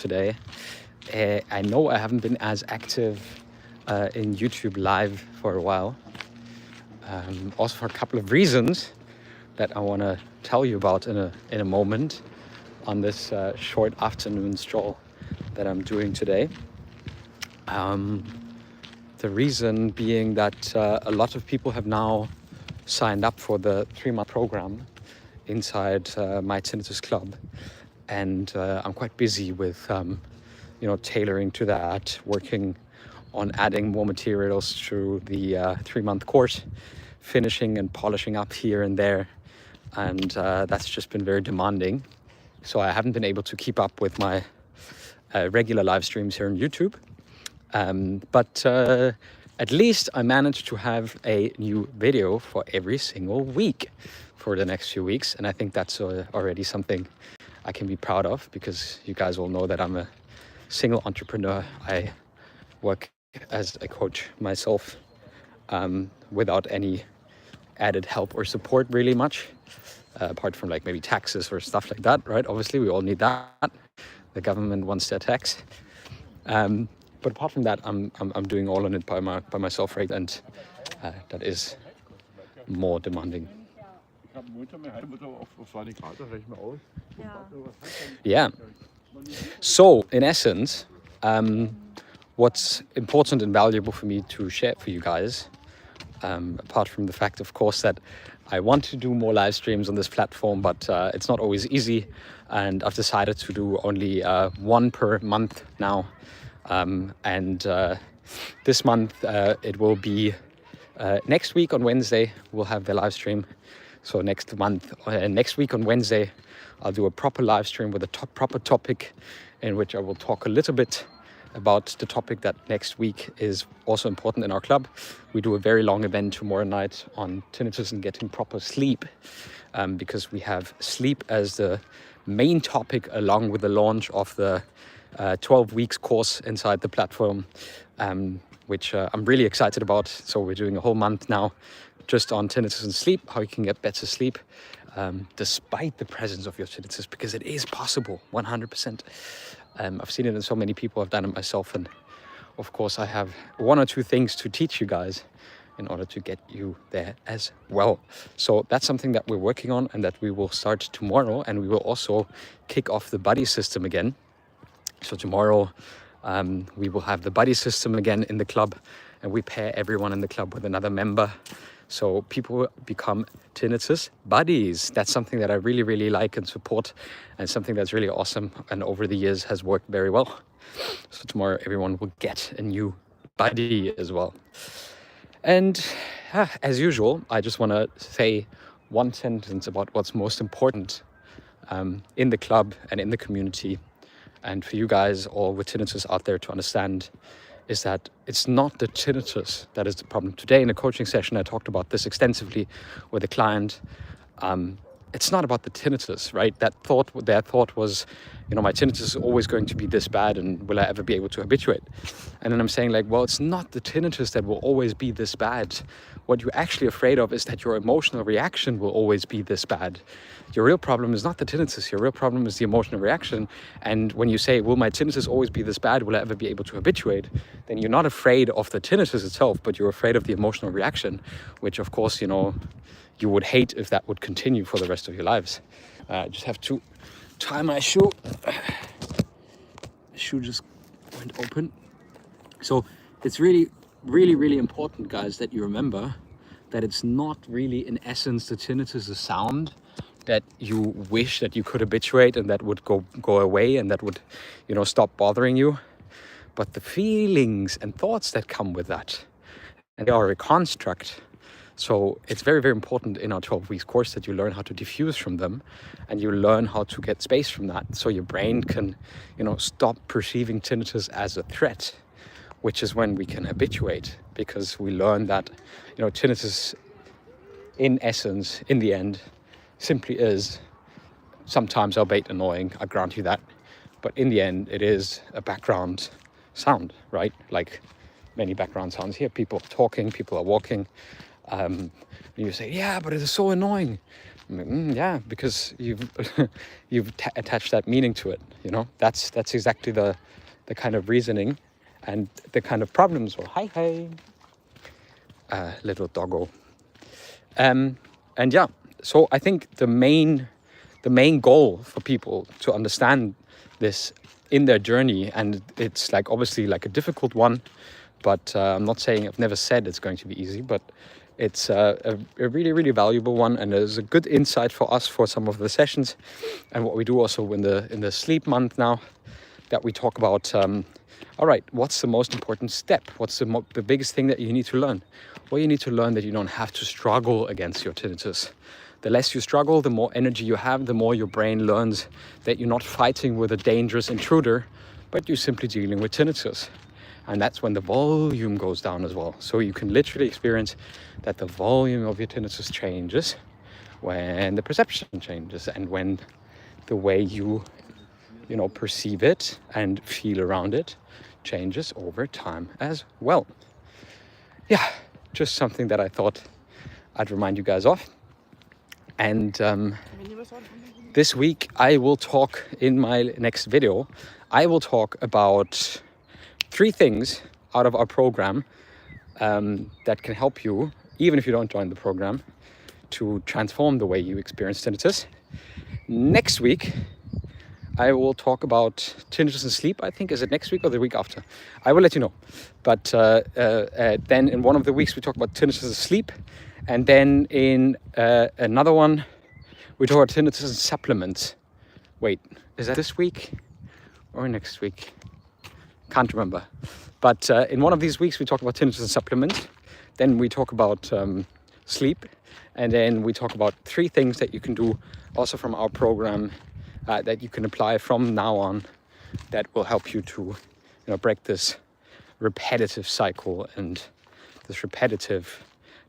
today. I know I haven't been as active in YouTube live for a while, also for a couple of reasons that I want to tell you about in a moment on this short afternoon stroll that I'm doing today. The reason being that a lot of people have now signed up for the 3-month program inside my tinnitus club, and I'm quite busy with tailoring to that, working on adding more materials to the 3-month course, finishing and polishing up here and there, and that's just been very demanding. So I haven't been able to keep up with my regular live streams here on YouTube, but at least I managed to have a new video for every single week for the next few weeks, and I think that's already something I can be proud of, because you guys all know that I'm a single entrepreneur. I work as a coach myself, without any added help or support really much, apart from like maybe taxes or stuff like that, right? Obviously we all need that. The government wants their tax, but apart from that, I'm doing all of it by myself, right? And that is more demanding. Yeah. So in essence, what's important and valuable for me to share for you guys, apart from the fact, of course, that I want to do more live streams on this platform, but it's not always easy, and I've decided to do only one per month now. And this month it will be next week on Wednesday we'll have the live stream. So next week on Wednesday I'll do a proper live stream with a proper topic, in which I will talk a little bit about the topic that next week is also important in our club. We do a very long event tomorrow night on tinnitus and getting proper sleep, because we have sleep as the main topic, along with the launch of the 12 weeks course inside the platform, which I'm really excited about. So we're doing a whole month now just on tinnitus and sleep, how you can get better sleep despite the presence of your tinnitus, because it is possible, 100%. I've seen it in so many people, I've done it myself, and of course I have one or two things to teach you guys in order to get you there as well. So that's something that we're working on and that we will start tomorrow, and we will also kick off the buddy system again. So tomorrow we will have the buddy system again in the club, and we pair everyone in the club with another member. So people become tinnitus buddies. That's something that I really, really like and support, and something that's really awesome and over the years has worked very well. So tomorrow everyone will get a new buddy as well. And as usual, I just want to say one sentence about what's most important in the club and in the community, and for you guys all with tinnitus out there to understand, is that it's not the tinnitus that is the problem. Today in a coaching session, I talked about this extensively with a client. It's not about the tinnitus, right? Their thought was, my tinnitus is always going to be this bad, and will I ever be able to habituate? And then I'm saying like, well, it's not the tinnitus that will always be this bad. What you're actually afraid of is that your emotional reaction will always be this bad. Your real problem is not the tinnitus. Your real problem is the emotional reaction. And when you say, will my tinnitus always be this bad? Will I ever be able to habituate? Then you're not afraid of the tinnitus itself, but you're afraid of the emotional reaction, which of course, you would hate if that would continue for the rest of your lives. I just have to tie my shoe. The shoe just went open. So it's really, really, really important, guys, that you remember that it's not really, in essence, the tinnitus, a sound that you wish that you could habituate and that would go away and that would, stop bothering you. But the feelings and thoughts that come with that, and they are a construct. So it's very, very important in our 12 weeks course that you learn how to diffuse from them, and you learn how to get space from that, so your brain can, stop perceiving tinnitus as a threat, which is when we can habituate, because we learn that, tinnitus, in essence, in the end, simply is sometimes, albeit annoying, I grant you that, but in the end, it is a background sound, right? Like many background sounds here, people are talking, people are walking. You say, yeah, but it is so annoying. Yeah, because you've attached that meaning to it. You know, that's exactly the kind of reasoning and the kind of problems. Well, hi, little doggo. And yeah, so I think the main goal for people to understand this in their journey, and it's like obviously like a difficult one, but I'm not saying, I've never said it's going to be easy, but it's a really, really valuable one, and there's a good insight for us for some of the sessions, and what we do also in the sleep month now, that we talk about. All right, what's the most important step? What's the biggest thing that you need to learn? Well, you need to learn that you don't have to struggle against your tinnitus. The less you struggle, the more energy you have, the more your brain learns that you're not fighting with a dangerous intruder, but you're simply dealing with tinnitus. And that's when the volume goes down as well. So you can literally experience that the volume of your tinnitus changes when the perception changes, and when the way you perceive it and feel around it changes over time as well. Yeah, just something that I thought I'd remind you guys of. And this week I will talk, in my next video, I will talk about 3 things out of our program that can help you, even if you don't join the program, to transform the way you experience tinnitus. Next week, I will talk about tinnitus and sleep. I think, is it next week or the week after? I will let you know. But then in one of the weeks, we talk about tinnitus and sleep. And then in another one, we talk about tinnitus and supplements. Wait, is that this week or next week? Can't remember. But in one of these weeks, we talk about tinnitus and supplements. Then we talk about sleep. And then we talk about 3 things that you can do also from our program, that you can apply from now on, that will help you to break this repetitive cycle and this repetitive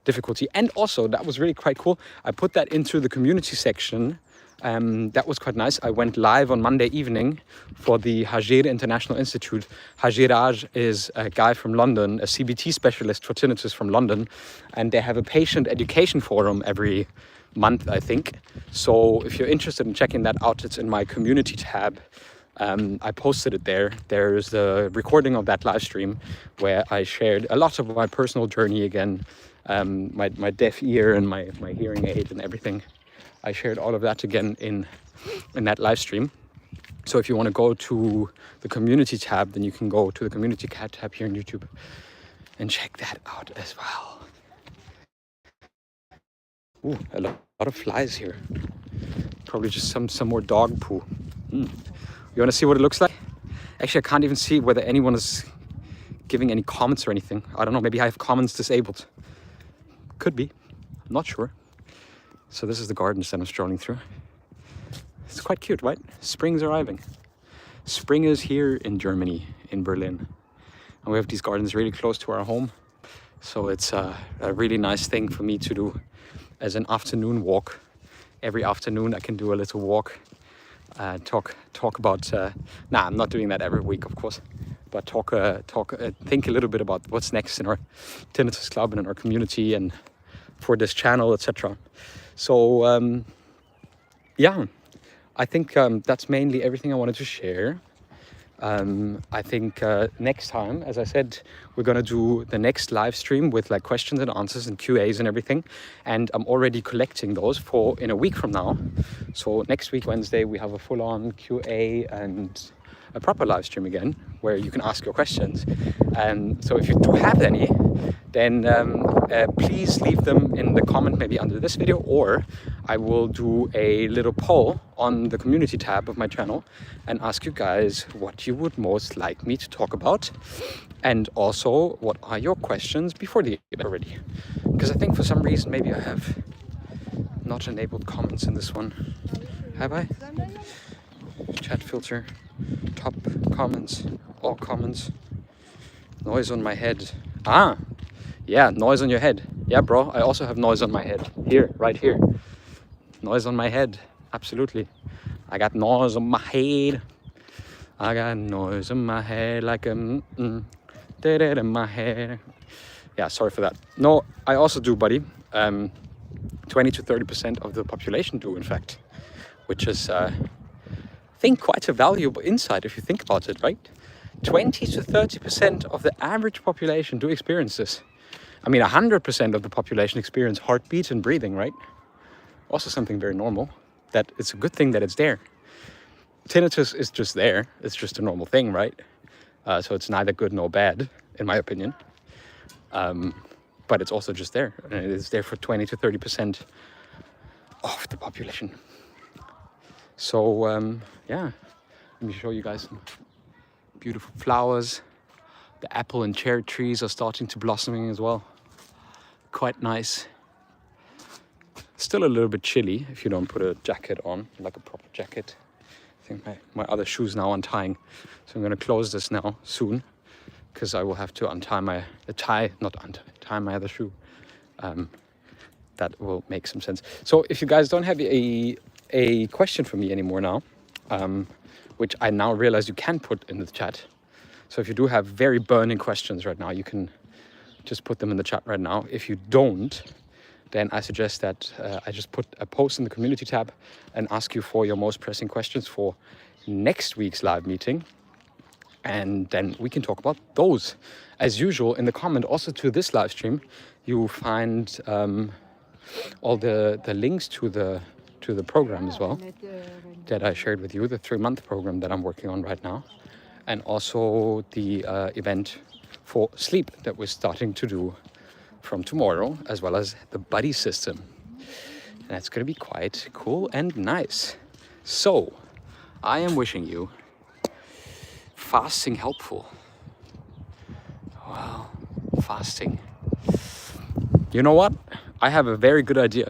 difficulty. And also, that was really quite cool, I put that into the community section. That was quite nice. I went live on Monday evening for the Hajer International Institute. Hajer Raj is a guy from London, a CBT specialist for tinnitus from London, and they have a patient education forum every month, I think. So if you're interested in checking that out, it's in my community tab. I posted it there. There's the recording of that live stream where I shared a lot of my personal journey again, my deaf ear and my hearing aid and everything. I shared all of that again in that live stream. So if you want to go to the community tab, then you can go to the community tab here on YouTube and check that out as well. Ooh, a lot of flies here. Probably just some more dog poo. You want to see what it looks like? Actually, I can't even see whether anyone is giving any comments or anything. I don't know, maybe I have comments disabled. Could be, I'm not sure. So this is the gardens that I'm strolling through. It's quite cute, right? Spring's arriving. Spring is here in Germany, in Berlin. And we have these gardens really close to our home. So it's a really nice thing for me to do as an afternoon walk. Every afternoon I can do a little walk, talk about, I'm not doing that every week, of course, but think a little bit about what's next in our Tinnitus Club and in our community and for this channel, etc. So yeah, I think that's mainly everything I wanted to share. I think next time, as I said, we're gonna do the next live stream with like questions and answers and QAs and everything. And I'm already collecting those for in a week from now. So next week, Wednesday, we have a full-on QA and a proper live stream again, where you can ask your questions. And so if you do have any, then please leave them in the comment maybe under this video, or I will do a little poll on the community tab of my channel and ask you guys what you would most like me to talk about, and also what are your questions before the event already, because I think for some reason maybe I have not enabled comments in this one. Have I? Chat filter, top comments, all comments, noise on my head. Yeah, noise on your head. Yeah, bro, I also have noise on my head. Here, right here. Noise on my head, absolutely. I got noise on my head. I got noise on my head like a in my head. Yeah, sorry for that. No, I also do, buddy. 20 to 30% of the population do, in fact, which is, I think, quite a valuable insight if you think about it, right? 20 to 30% of the average population do experience this. I mean, 100% of the population experience heartbeat and breathing, right? Also something very normal, that it's a good thing that it's there. Tinnitus is just there. It's just a normal thing, right? So it's neither good nor bad, in my opinion. But it's also just there. And it is there for 20 to 30% of the population. So, yeah, let me show you guys some beautiful flowers. The apple and cherry trees are starting to blossoming as well. Quite nice. Still a little bit chilly if you don't put a jacket on, like a proper jacket. I think my other shoe's now untying. So I'm gonna close this now soon, because I will have to tie my other shoe. That will make some sense. So if you guys don't have a question for me anymore now, which I now realize you can put in the chat. So if you do have very burning questions right now, you can just put them in the chat right now. If you don't, then I suggest that I just put a post in the community tab and ask you for your most pressing questions for next week's live meeting. And then we can talk about those. As usual, in the comment also to this live stream, you find all the links to the program as well that I shared with you, the 3-month program that I'm working on right now. And also the event for sleep that we're starting to do from tomorrow, as well as the buddy system. And that's going to be quite cool and nice. So I am wishing you fasting helpful. Wow, fasting. You know what? I have a very good idea.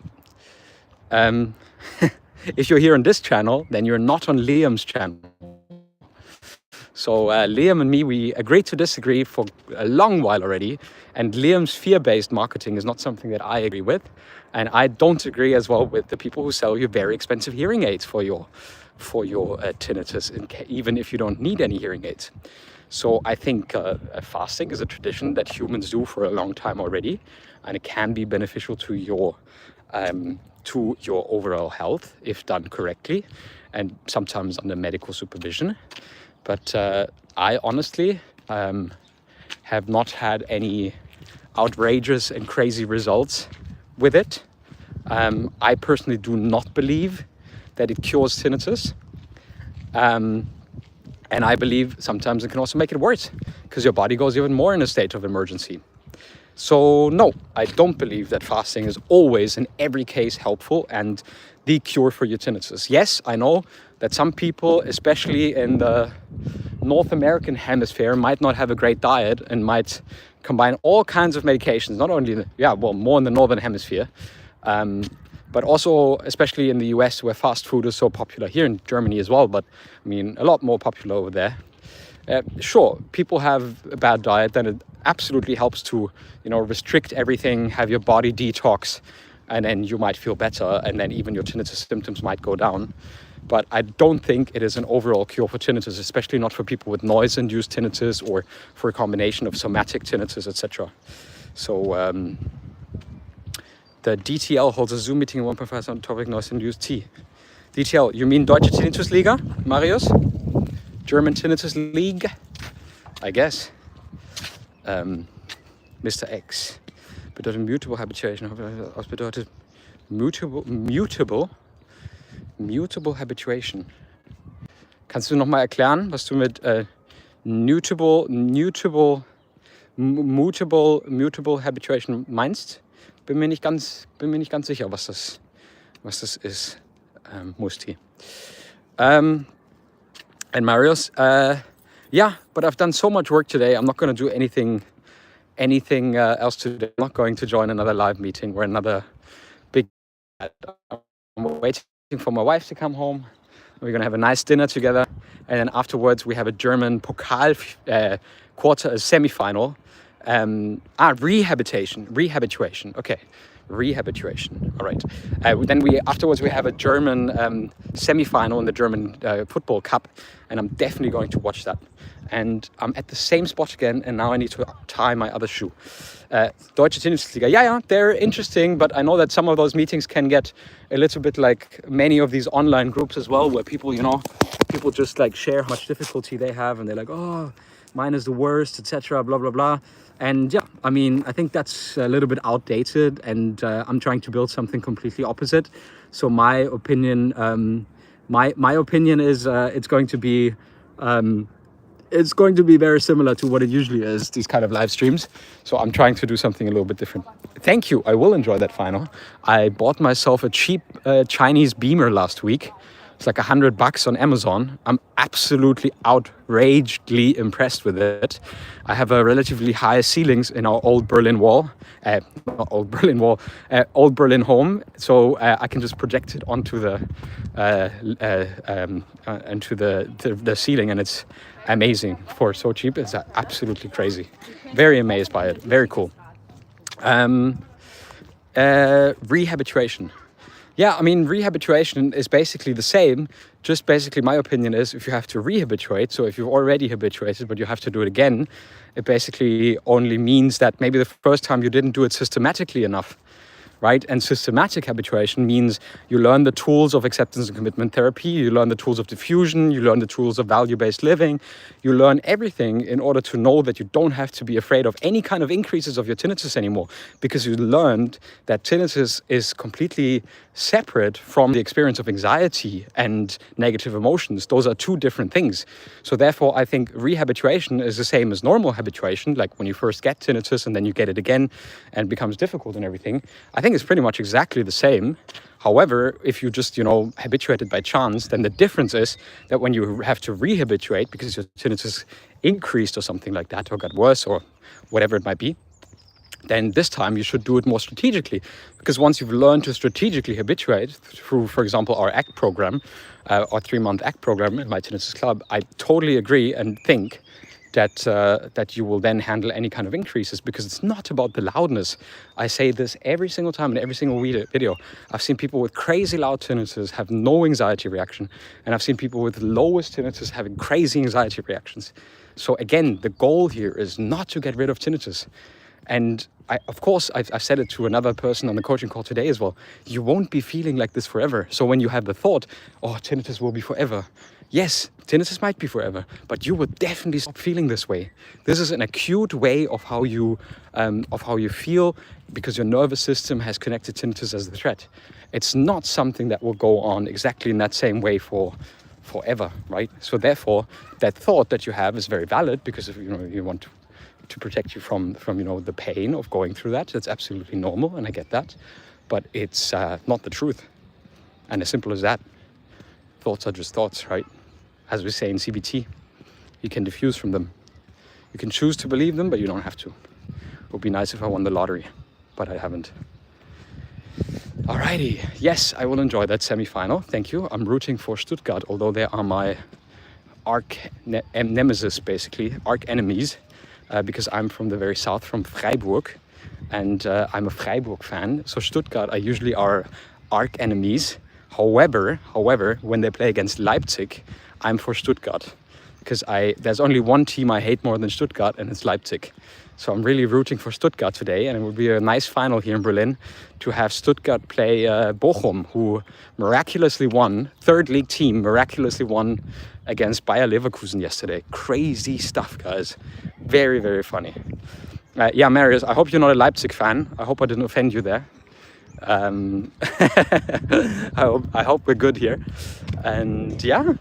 If you're here on this channel, then you're not on Liam's channel. So Liam and me, we agreed to disagree for a long while already. And Liam's fear-based marketing is not something that I agree with. And I don't agree as well with the people who sell you very expensive hearing aids for your tinnitus, even if you don't need any hearing aids. So I think fasting is a tradition that humans do for a long time already. And it can be beneficial to your overall health if done correctly, and sometimes under medical supervision. But I honestly have not had any outrageous and crazy results with it. I personally do not believe that it cures tinnitus. And I believe sometimes it can also make it worse, because your body goes even more in a state of emergency. So no, I don't believe that fasting is always in every case helpful and the cure for your tinnitus. Yes, I know that some people, especially in the North American hemisphere, might not have a great diet and might combine all kinds of medications, not only, more in the Northern Hemisphere, but also especially in the US, where fast food is so popular, here in Germany as well, but I mean, a lot more popular over there. Sure, people have a bad diet, then it absolutely helps to, restrict everything, have your body detox, and then you might feel better, and then even your tinnitus symptoms might go down. But I don't think it is an overall cure for tinnitus, especially not for people with noise-induced tinnitus or for a combination of somatic tinnitus, etc. So the DTL holds a Zoom meeting in 1.5 on topic noise-induced T. DTL, you mean Deutsche Tinnitus Liga, Marius? German Tinnitus League, I guess. Mr. X. Bedeutet mutable habituation. Was bedeutet mutable habituation. Kannst du nochmal erklären, was du mit mutable habituation meinst? Bin mir nicht ganz sicher, was das ist, Musti. And Marius, but I've done so much work today. I'm not going to do anything else today. I'm not going to join another live meeting or another big. I'm waiting for my wife to come home. We're going to have a nice dinner together, and then afterwards we have a German Pokal semi-final. Rehabilitation. Okay. Rehabilitation. All right. Then afterwards we have a German semi-final in the German football cup, and I'm definitely going to watch that. and I'm at the same spot again, and now I need to tie my other shoe. Deutsche Tinnitus Liga, yeah, they're interesting, but I know that some of those meetings can get a little bit like many of these online groups as well, where people, people just like share how much difficulty they have, and they're like, oh, mine is the worst, etc., blah, blah, blah. And yeah, I mean, I think that's a little bit outdated, and I'm trying to build something completely opposite. So my opinion, my opinion is it's going to be very similar to what it usually is, these kind of live streams. So I'm trying to do something a little bit different. Thank you. I will enjoy that final. I bought myself a cheap Chinese Beamer last week. It's like $100 on Amazon. I'm absolutely outragedly impressed with it. I have a relatively high ceilings in our old Berlin wall, old Berlin home. So I can just project it onto the ceiling, and it's amazing for so cheap. It's absolutely crazy. Very amazed by it. Very cool. Rehabituation. Yeah, I mean, rehabituation is basically the same. Just basically, my opinion is, if you have to rehabituate, so if you've already habituated but you have to do it again, it basically only means that maybe the first time you didn't do it systematically enough, right? And systematic habituation means you learn the tools of acceptance and commitment therapy, you learn the tools of diffusion, you learn the tools of value-based living, you learn everything in order to know that you don't have to be afraid of any kind of increases of your tinnitus anymore, because you learned that tinnitus is completely separate from the experience of anxiety and negative emotions. Those are two different things. So therefore, I think rehabituation is the same as normal habituation, like when you first get tinnitus and then you get it again and it becomes difficult and everything. I think it's pretty much exactly the same. However, if you just, habituated by chance, then the difference is that when you have to rehabituate because your tinnitus increased or something like that, or got worse or whatever it might be, then this time you should do it more strategically. Because once you've learned to strategically habituate through, for example, our ACT program, our 3-month ACT program in my Tinnitus Club, I totally agree and think that you will then handle any kind of increases, because it's not about the loudness. I say this every single time in every single video. I've seen people with crazy loud tinnitus have no anxiety reaction, and I've seen people with lowest tinnitus having crazy anxiety reactions. So again, the goal here is not to get rid of tinnitus. And I've said it to another person on the coaching call today as well. You won't be feeling like this forever. So when you have the thought, oh, tinnitus will be forever. Yes, tinnitus might be forever, but you will definitely stop feeling this way. This is an acute way of how you feel, because your nervous system has connected tinnitus as the threat. It's not something that will go on exactly in that same way for forever, right? So therefore, that thought that you have is very valid, because if you want to protect you from the pain of going through that. That's absolutely normal, and I get that, but it's not the truth. And as simple as that. Thoughts are just thoughts, right? As we say in CBT, you can diffuse from them. You can choose to believe them, but you don't have to. It would be nice if I won the lottery, but I haven't. Alrighty, yes, I will enjoy that semi-final. Thank you. I'm rooting for Stuttgart, although they are my nemesis, basically, arch enemies. Because I'm from the very south, from Freiburg, and I'm a Freiburg fan. So Stuttgart are usually our arch enemies. However, when they play against Leipzig, I'm for Stuttgart, because there's only one team I hate more than Stuttgart, and it's Leipzig. So I'm really rooting for Stuttgart today, and it would be a nice final here in Berlin to have Stuttgart play Bochum, who miraculously won, third league team, miraculously won against Bayer Leverkusen yesterday. Crazy stuff, guys. Very, very funny. Yeah, Marius, I hope you're not a Leipzig fan. I hope I didn't offend you there. I hope we're good here. And yeah,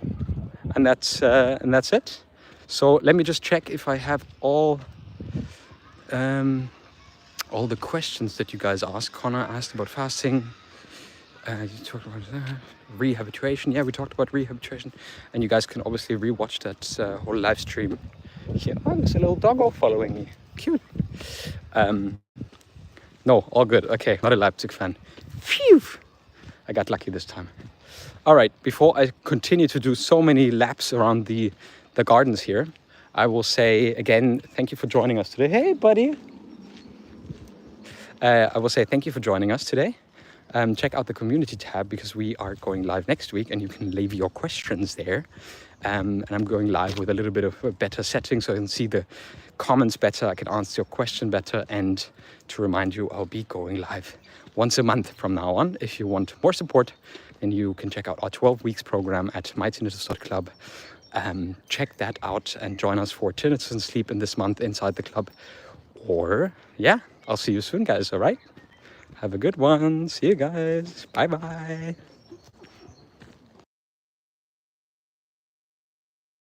and that's it. So let me just check if I have all the questions that you guys asked. Connor asked about fasting. You talked about rehabituation. Yeah, we talked about rehabituation. And you guys can obviously rewatch that whole live stream here. Oh, there's a little doggo following me. Cute. No, all good. Okay, not a Leipzig fan. Phew! I got lucky this time. All right, before I continue to do so many laps around the gardens here, I will say again, thank you for joining us today. Hey, buddy. I will say thank you for joining us today. Check out the community tab, because we are going live next week and you can leave your questions there. And I'm going live with a little bit of a better setting so I can see the comments better, I can answer your question better. And to remind you, I'll be going live once a month from now on. If you want more support, then you can check out our 12 weeks program at mytinnitus.club. Check that out and join us for Tinnitus and Sleep in this month inside the club. Or yeah, I'll see you soon, guys. All right, have a good one. See you guys. Bye bye.